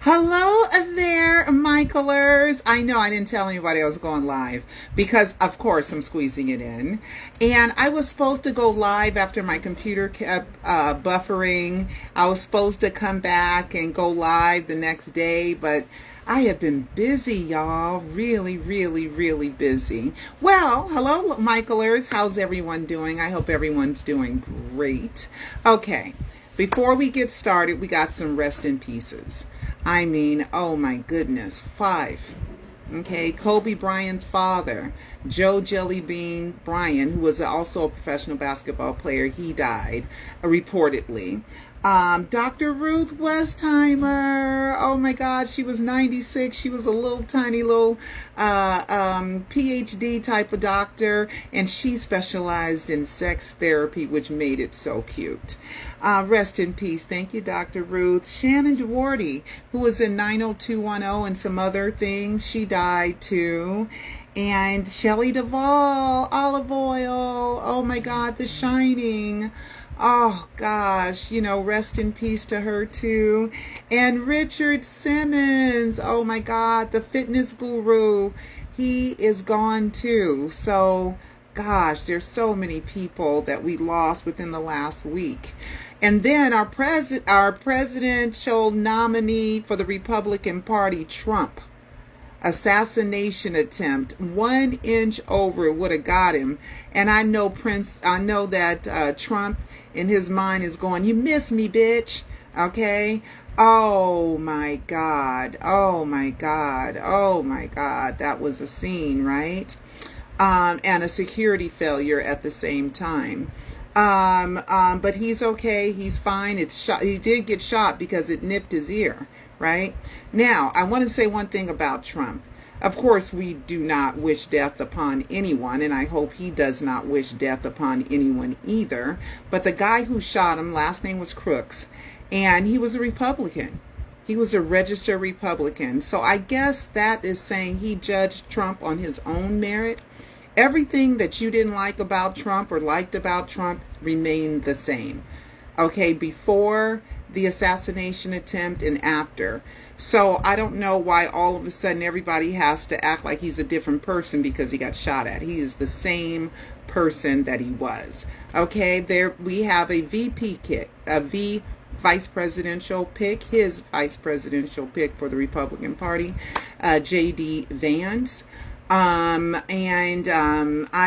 Hello there, Michaelers. I know I didn't tell anybody I was going live because, of course, I'm squeezing it in. And I was supposed to go live after my computer kept buffering. I was supposed to come back and go live the next day, but I have been busy, y'all. Really, really, really busy. Well, hello, Michaelers. How's everyone doing? I hope everyone's doing great. Okay, before we get started, we got some rest in pieces. I mean, oh my goodness, 5. Okay, Kobe Bryant's father, Joe Jellybean Bryant, who was also a professional basketball player, he died, reportedly. Dr. Ruth Westheimer, oh my God, she was 96. She was a little tiny little PhD type of doctor, and she specialized in sex therapy, which made it so cute. Rest in peace. Thank you, Dr. Ruth. Shannon Duarte, who was in 90210 and some other things, she died too. And Shelley Duvall, Olive Oil, oh my God, The Shining. Oh gosh, you know, rest in peace to her too. And Richard Simmons, oh my God, the fitness guru, he is gone too. So gosh, there's so many people that we lost within the last week. And then our presidential nominee for the Republican Party, Trump, assassination attempt, 1 inch over would have got him. And I know that Trump in his mind is going, you miss me, bitch. Okay. Oh my God. Oh my God. Oh my God. That was a scene, right? And a security failure at the same time. But he's okay. He's fine. He did get shot because it nipped his ear, right? Now, I want to say one thing about Trump. Of course, we do not wish death upon anyone, and I hope he does not wish death upon anyone either. But the guy who shot him, last name was Crooks, and he was a Republican. He was a registered Republican. So I guess that is saying he judged Trump on his own merit. Everything that you didn't like about Trump or liked about Trump remained the same. Okay, before the assassination attempt and after. So I don't know why all of a sudden everybody has to act like he's a different person because he got shot at. He is the same person that he was. Okay, there we have a vice presidential pick, his vice presidential pick for the Republican Party, J.D. Vance. I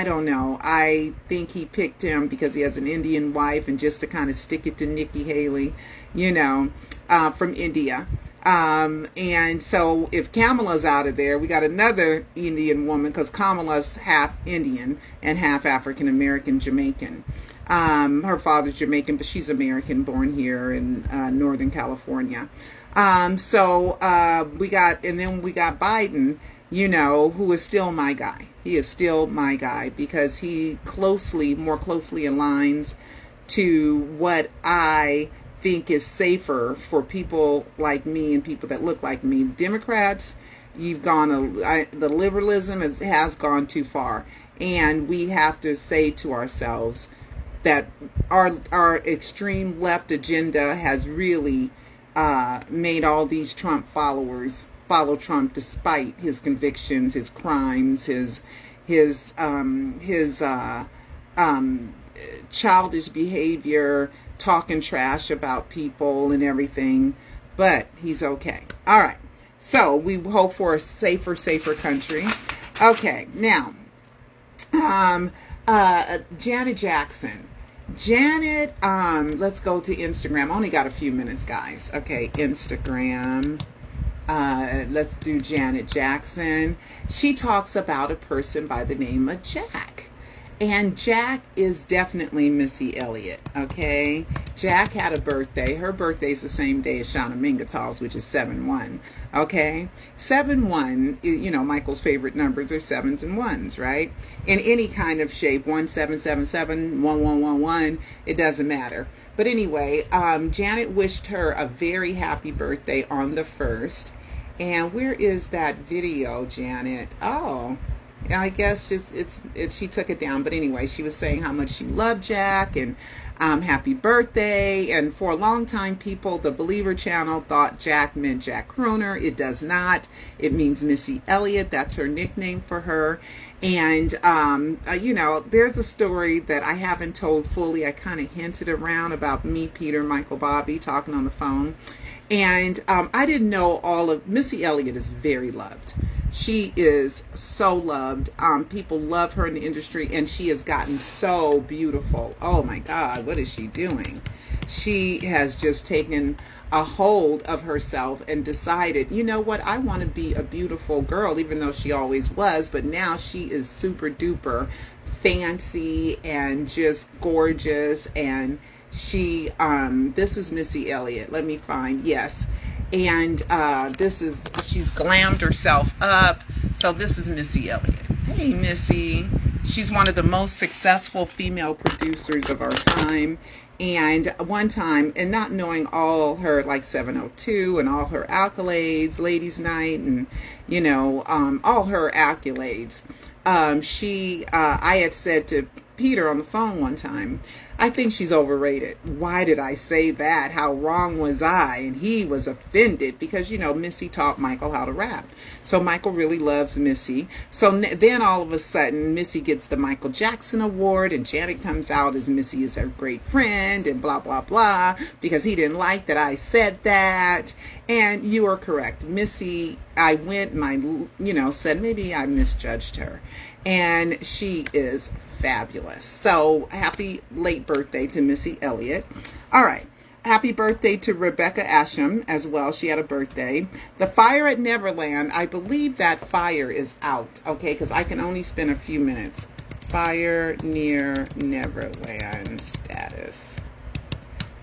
don't know. I think he picked him because he has an Indian wife and just to kind of stick it to Nikki Haley, you know, from India. And so if Kamala's out of there, we got another Indian woman because Kamala's half Indian and half African American Jamaican. Her father's Jamaican, but she's American, born here in Northern California. We got Biden, you know, who is still my guy. He is still my guy because he more closely aligns to what I think is safer for people like me and people that look like me. The Democrats, the liberalism has gone too far, and we have to say to ourselves that our extreme left agenda has really made all these Trump followers follow Trump despite his convictions, his crimes, his childish behavior, talking trash about people and everything, but he's okay. All right. So we hope for a safer country. Okay. Now, Janet Jackson. Janet, let's go to Instagram. I only got a few minutes, guys. Okay. Instagram. Let's do Janet Jackson. She talks about a person by the name of Jack. And Jack is definitely Missy Elliot, okay? Jack had a birthday. Her birthday is the same day as Shauna Mingatal's, which is 7-1, okay? 7-1, you know, Michael's favorite numbers are 7s and 1s, right? In any kind of shape, 1777, 1111, it doesn't matter. But anyway, Janet wished her a very happy birthday on the 1st. And where is that video, Janet? Oh, I guess just she took it down. But anyway, she was saying how much she loved Jack and happy birthday. And for a long time, people, the Believer channel thought Jack meant Jack Kroner. It does not. It means Missy Elliott. That's her nickname for her. And, you know, there's a story that I haven't told fully. I kind of hinted around about me, Peter, Michael, Bobby talking on the phone. And I didn't know all of Missy Elliott is very loved. She is so loved. People love her in the industry, and she has gotten so beautiful. Oh my God, what is she doing? She has just taken a hold of herself and decided, you know what, I want to be a beautiful girl, even though she always was, but now she is super duper fancy and just gorgeous. And she, this is Missy Elliott. Let me find, yes. And she's glammed herself up. So this is Missy Elliott. Hey, Missy. She's one of the most successful female producers of our time. And one time, and not knowing all her, like 702 and all her accolades, Ladies Night, and, you know, all her accolades, I had said to Peter on the phone one time, I think she's overrated. Why did I say that? How wrong was I? And he was offended because, you know, Missy taught Michael how to rap. So Michael really loves Missy. So then all of a sudden, Missy gets the Michael Jackson Award, and Janet comes out as Missy is her great friend and blah, blah, blah, because he didn't like that I said that. And you are correct. Missy, I went and I, you know, said maybe I misjudged her. And she is fabulous. So happy late birthday to Missy Elliott. All right. Happy birthday to Rebecca Asham as well. She had a birthday. The fire at Neverland, I believe that fire is out, okay, because I can only spend a few minutes. Fire near Neverland status.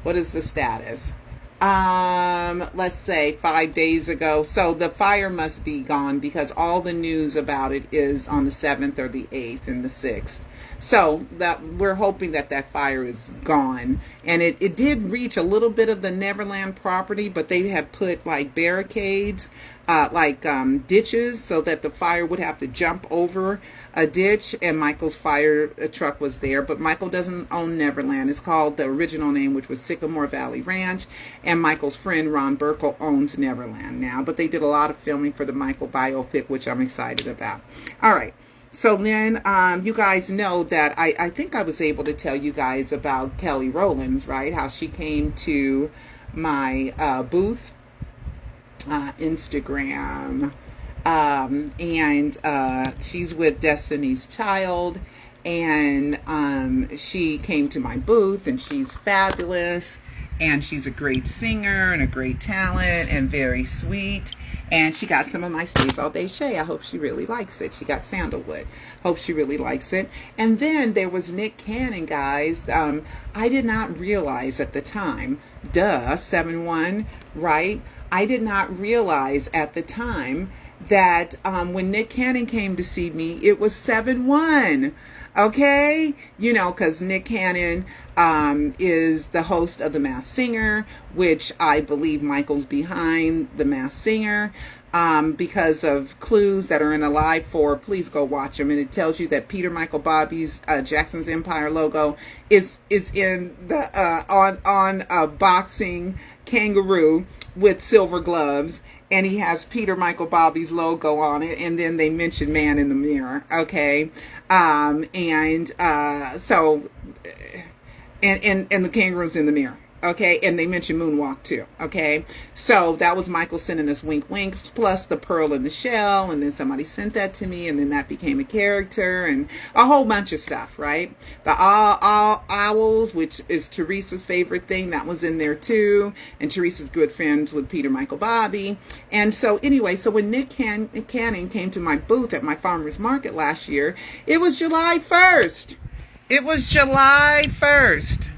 What is the status? Let's say 5 days ago. So the fire must be gone because all the news about it is on the 7th or the 8th and the 6th. So that we're hoping that that fire is gone. And it did reach a little bit of the Neverland property, but they had put like barricades, ditches, so that the fire would have to jump over a ditch. And Michael's fire truck was there, but Michael doesn't own Neverland. It's called, the original name, which was Sycamore Valley Ranch. And Michael's friend Ron Burkle owns Neverland now, but they did a lot of filming for the Michael biopic, which I'm excited about. All right. So then you guys know that I think I was able to tell you guys about Kelly Rowlands, right? How she came to my booth, Instagram, and she's with Destiny's Child, and she came to my booth, and she's fabulous, and she's a great singer and a great talent and very sweet. And she got some of my Stays All Day Shea. I hope she really likes it. She got sandalwood. Hope she really likes it. And then there was Nick Cannon, guys. I did not realize at the time, 7-1, right? I did not realize at the time that when Nick Cannon came to see me, it was 7-1. Okay, you know, because Nick Cannon is the host of The Masked Singer, which I believe Michael's behind The Masked Singer because of clues that are in Alive 4. Please go watch them, and it tells you that Peter Michael Bobby's Jackson's Empire logo is in the on a boxing kangaroo with silver gloves. And he has Peter Michael Bobby's logo on it. And then they mention Man in the Mirror. Okay. So, the kangaroo's in the mirror. Okay. And they mention Moonwalk too. Okay. So that was Michael sending us wink wink plus the pearl in the shell. And then somebody sent that to me. And then that became a character and a whole bunch of stuff. Right. The all owls, which is Teresa's favorite thing, that was in there too. And Teresa's good friends with Peter Michael Bobby. And so anyway, so when Nick Cannon came to my booth at my farmer's market last year, it was July 1st. It was July 1st.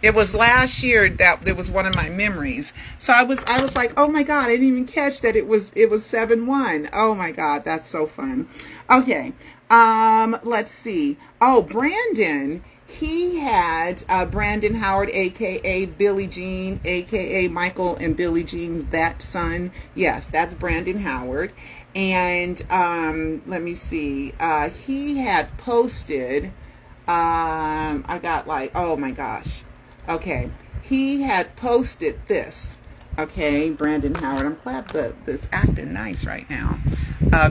It was last year that it was one of my memories. So I was like, oh my God, I didn't even catch that it was 7-1. Oh my God, that's so fun. Okay. Let's see. Oh, Brandon, he had Brandon Howard, aka Billie Jean, aka Michael and Billie Jean's that son. Yes, that's Brandon Howard. And let me see. He had posted. I got like, oh my gosh. Okay, he had posted this. Okay, Brandon Howard. I'm glad this acting nice right now.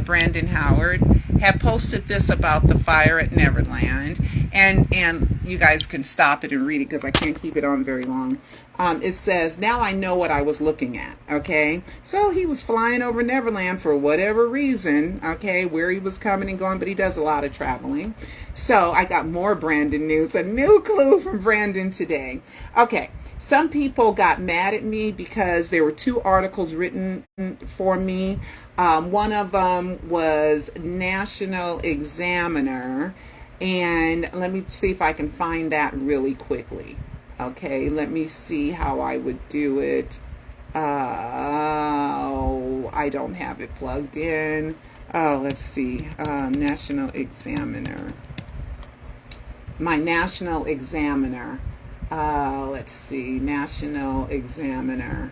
Brandon Howard had posted this about the fire at Neverland, and you guys can stop it and read it because I can't keep it on very long. It says, "Now I know what I was looking at." Okay, so he was flying over Neverland for whatever reason. Okay, where he was coming and going, but he does a lot of traveling. So I got more Brandon news, a new clue from Brandon today. Okay. Some people got mad at me because there were 2 articles written for me. One of them was National Examiner, and let me see if I can find that really quickly. Okay, let me see how I would do it. I don't have it plugged in. Let's see. National Examiner. My National Examiner. Let's see, National Examiner.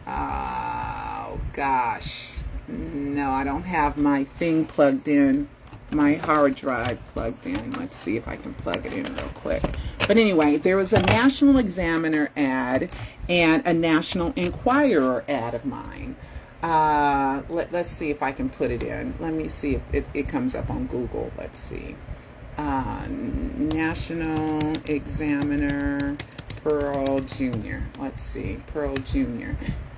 Oh, gosh. No, I don't have my thing plugged in, my hard drive plugged in. Let's see if I can plug it in real quick. But anyway, there was a National Examiner ad and a National Enquirer ad of mine. Let's see if I can put it in. Let me see if it comes up on Google. Let's see. National Examiner, Pearl Jr. Let's see, Pearl Jr.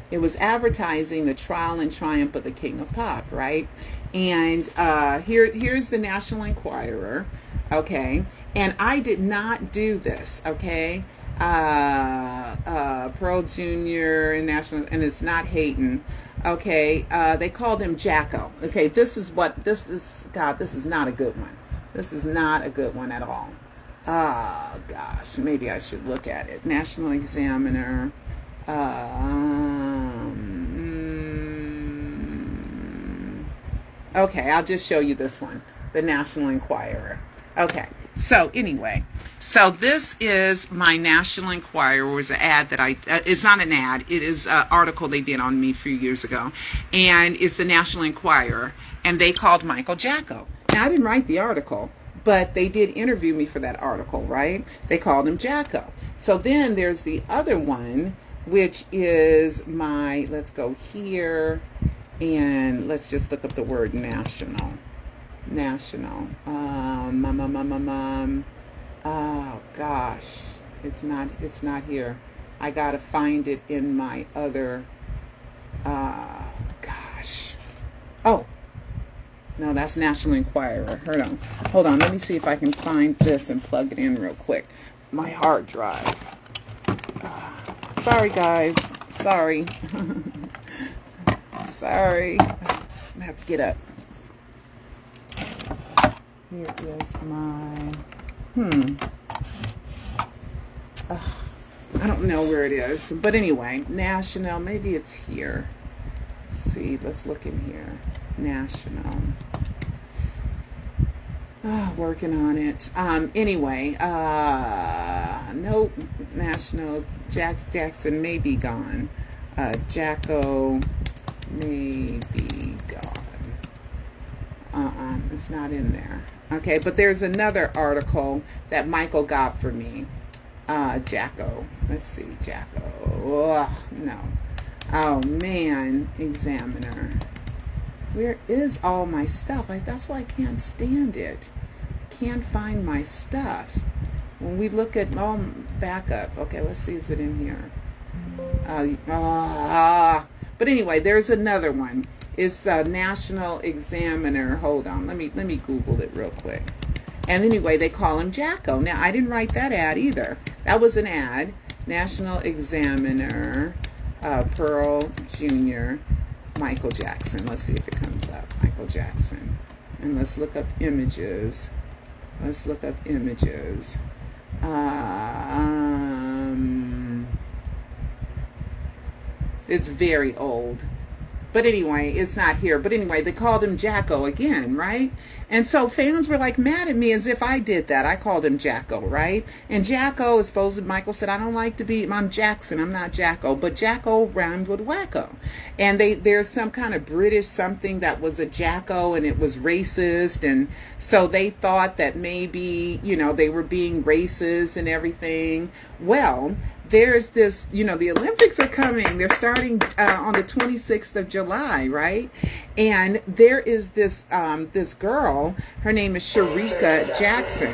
It was advertising the trial and triumph of the King of Pop, right? And here's the National Enquirer, okay? And I did not do this, okay? Pearl Jr. and National, and it's not Hayden. Okay, they called him JACKO. Okay, this is not a good one. This is not a good one at all. Oh, gosh. Maybe I should look at it. National Examiner. Okay, I'll just show you this one. The National Enquirer. Okay. So, anyway. So, this is my National Enquirer. It was an ad that it's not an ad. It is an article they did on me a few years ago. And it's the National Enquirer. And they called Michael JACKO. Now, I didn't write the article, but they did interview me for that article, right? They called him JACKO. So then there's the other one, which is let's go here, and let's just look up the word national. National. Oh, gosh. It's not here. I got to find it in my other, gosh. Oh. No, that's National Enquirer. Hold on. Let me see if I can find this and plug it in real quick. My hard drive. Sorry, guys. Sorry. Sorry. I have to get up. Here is my... I don't know where it is. But anyway, National. Maybe it's here. Let's see. Let's look in here. National. Working on it. Anyway, nope. National. Jackson may be gone. JACKO may be gone. It's not in there. Okay, but there's another article that Michael got for me. JACKO. Let's see, JACKO. No. Oh man, Examiner. Where is all my stuff? That's why I can't stand it. Can't find my stuff. When we look at backup. Okay, let's see. Is it in here? But anyway, there's another one. It's National Examiner. Hold on. Let me Google it real quick. And anyway, they call him JACKO. Now, I didn't write that ad either. That was an ad. National Examiner, Pearl Jr., Michael Jackson. Let's see if it comes up. Michael Jackson. And let's look up images. Let's look up images. It's very old. But anyway, it's not here. But anyway, they called him JACKO again, right? And so fans were like mad at me as if I did that. I called him JACKO, right? And JACKO is supposed to, Michael said, I don't like to be, I'm Jackson, I'm not JACKO. But JACKO rhymed with wacko. And there's some kind of British something that was a JACKO and it was racist. And so they thought that maybe, you know, they were being racist and everything. Well, there's this, you know, the Olympics are coming. They're starting on the 26th of July, right? And there is this this girl. Her name is Sharika Jackson,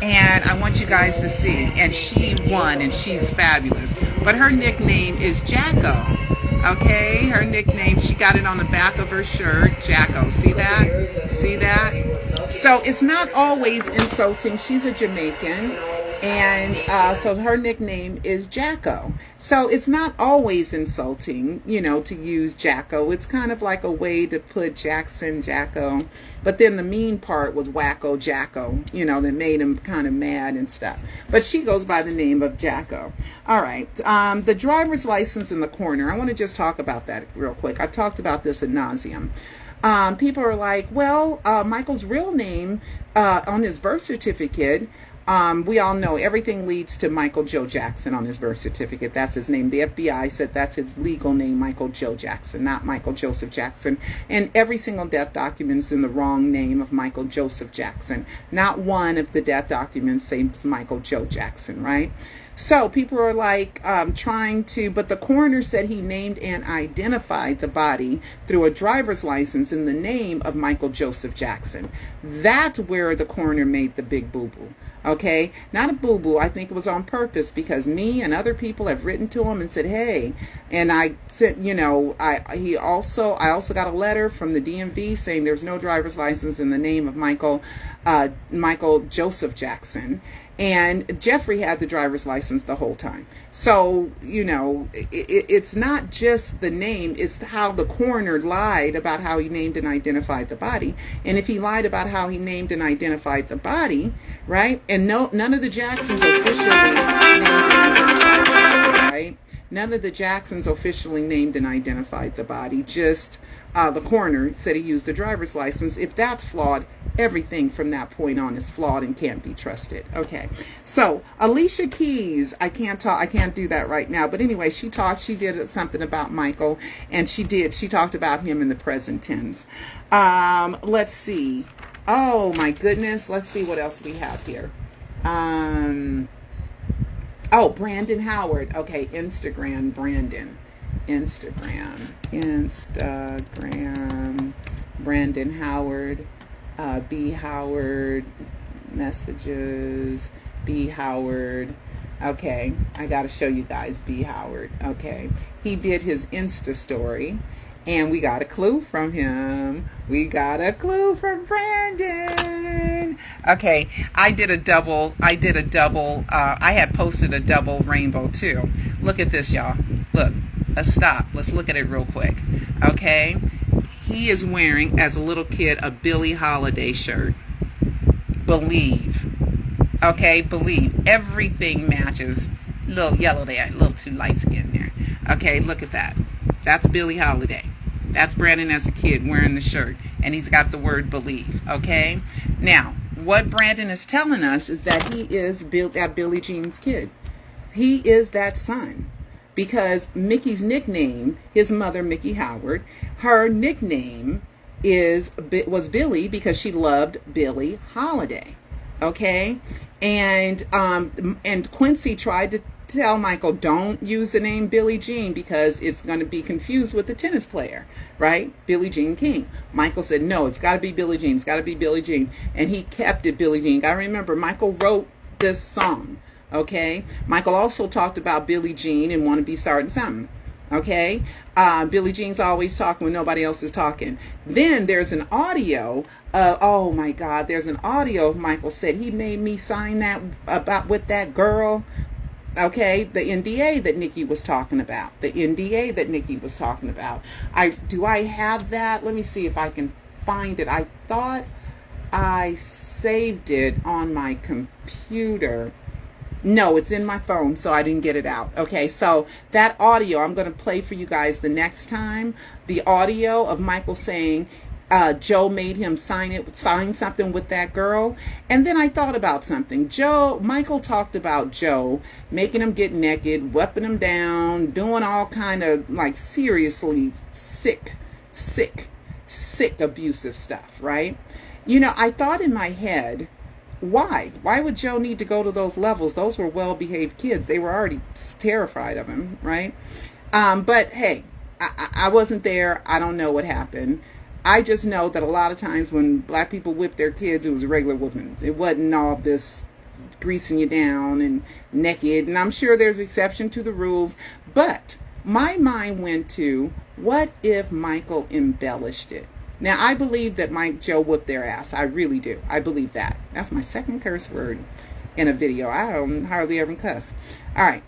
and I want you guys to see. And she won, and she's fabulous. But her nickname is JACKO. Okay, her nickname. She got it on the back of her shirt, JACKO. See that? See that? So it's not always insulting. She's a Jamaican. And so her nickname is JACKO. So it's not always insulting, you know, to use JACKO. It's kind of like a way to put Jackson, JACKO. But then the mean part was wacko, JACKO, you know, that made him kind of mad and stuff. But she goes by the name of JACKO. All right. The driver's license in the corner. I want to just talk about that real quick. I've talked about this ad nauseum. People are like, well, Michael's real name on his birth certificate, we all know everything leads to Michael Joe Jackson on his birth certificate. That's his name. The FBI said that's his legal name, Michael Joe Jackson, not Michael Joseph Jackson. And every single death document is in the wrong name of Michael Joseph Jackson. Not one of the death documents says Michael Joe Jackson, right? So people are like trying to, but the coroner said he named and identified the body through a driver's license in the name of Michael Joseph Jackson. That's where the coroner made the big boo-boo. Okay, not a boo-boo. I think it was on purpose because me and other people have written to him and said, hey, and I said, you know, I also got a letter from the DMV saying there's no driver's license in the name of Michael Joseph Jackson. And Jeffrey had the driver's license the whole time. So, you know, it's not just the name, it's how the coroner lied about how he named and identified the body. And if he lied about how he named and identified the body, right? And none of the Jacksons officially named and identified the body, right? None of the Jacksons officially named and identified the body. Just the coroner said he used the driver's license. If that's flawed, everything from that point on is flawed and can't be trusted. Okay, so Alicia Keys, I can't do that right now. But anyway, she did something about Michael, and she talked about him in the present tense. Let's see. Oh my goodness. Let's see what else we have here. Oh, Brandon Howard. Okay, Instagram, Brandon Howard, B Howard, messages, B Howard. Okay, I got to show you guys B Howard. Okay, he did his Insta story, and we got a clue from him. We got a clue from Brandon. Okay, I had posted a double rainbow too. Look at this, y'all. Look, let's stop. Let's look at it real quick. Okay, he is wearing, as a little kid, a Billie Holiday shirt. Believe. Okay, believe. Everything matches. A little yellow there, a little too light skin there. Okay, look at that. That's Billie Holiday. That's Brandon as a kid wearing the shirt. And he's got the word believe. Okay? Now, what Brandon is telling us is that he is that Billie Jean's kid. He is that son. Because Mickey's nickname, his mother, Mickey Howard, her nickname was Billie because she loved Billie Holiday. Okay? And Quincy tried to tell Michael, don't use the name Billie Jean because it's going to be confused with the tennis player, right? Billie Jean King. Michael said, no, it's got to be Billie Jean. It's got to be Billie Jean. And he kept it Billie Jean. I remember Michael wrote this song, okay? Michael also talked about Billie Jean and Want to Be Starting Something, okay? Billie Jean's always talking when nobody else is talking. Then there's an audio, oh my God, there's an audio of Michael said he made me sign that with that girl. Okay, the NDA that Nikki was talking about. Do I have that? Let me see if I can find it. I thought I saved it on my computer. No, it's in my phone, so I didn't get it out. Okay, so that audio I'm going to play for you guys the next time. The audio of Michael saying Joe made him sign something with that girl. And then I thought about something. Michael talked about Joe making him get naked, whipping him down, doing all kind of like seriously sick abusive stuff, right? You know, I thought in my head, why would Joe need to go to those levels? Those were well-behaved kids. They were already terrified of him, right? But hey, I wasn't there. I don't know what happened. I just know that a lot of times when black people whip their kids, it was regular whoopings. It wasn't all this greasing you down and naked. And I'm sure there's exception to the rules. But my mind went to, what if Michael embellished it? Now, I believe that Joe whooped their ass. I really do. I believe that. That's my second curse word in a video. I don't hardly ever cuss. All right.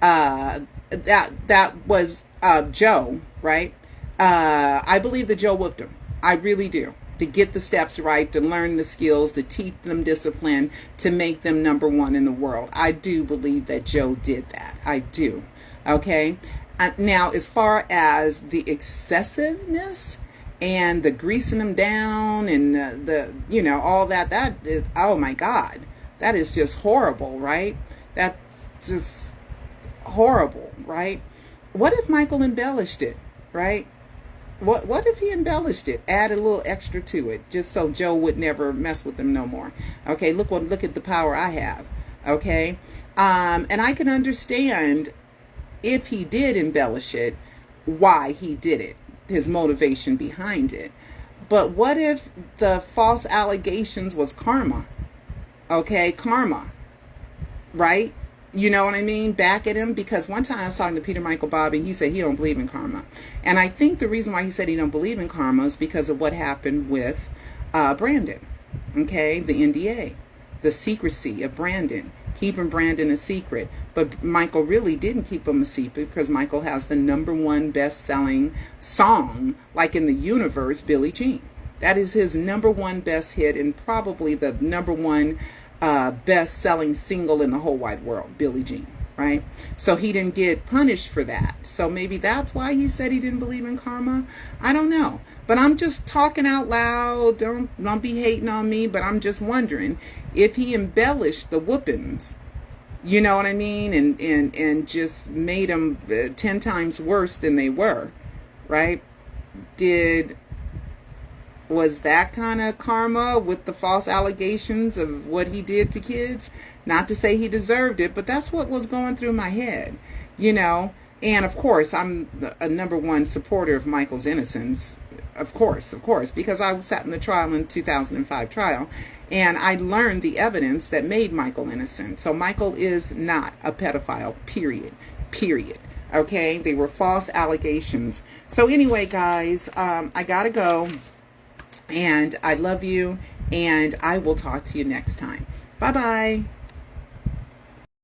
That was Joe, right? I believe that Joe whooped him. I really do. To get the steps right, to learn the skills, to teach them discipline, to make them number one in the world. I do believe that Joe did that. I do. Okay? Now, as far as the excessiveness and the greasing them down and all that is, oh my God, that is just horrible, right? That's just horrible, right? What if Michael embellished it, right? What if he embellished it, added a little extra to it, just so Joe would never mess with him no more? Okay, look at the power I have. Okay, and I can understand if he did embellish it, why he did it, his motivation behind it. But what if the false allegations was karma? Okay, karma, right? You know what I mean? Back at him. Because one time I was talking to Peter Michael Bobby, he said he don't believe in karma. And I think the reason why he said he don't believe in karma is because of what happened with Brandon. Okay, the NDA, the secrecy of Brandon, keeping Brandon a secret. But Michael really didn't keep him a secret, because Michael has the #1 best-selling song, like in the universe, Billie Jean. That is his #1 best hit, and probably the #1 best-selling single in the whole wide world, Billie Jean, right? So he didn't get punished for that. So maybe that's why he said he didn't believe in karma. I don't know. But I'm just talking out loud. Don't be hating on me, but I'm just wondering if he embellished the whoopings, you know what I mean? And just made them 10 times worse than they were, right? Was that kind of karma with the false allegations of what he did to kids? Not to say he deserved it, but that's what was going through my head, you know? And of course, I'm a #1 supporter of Michael's innocence. Of course, because I sat in the trial in 2005 trial, and I learned the evidence that made Michael innocent. So Michael is not a pedophile, period. Okay? They were false allegations. So anyway, guys, I gotta go. And I love you, and I will talk to you next time. Bye-bye.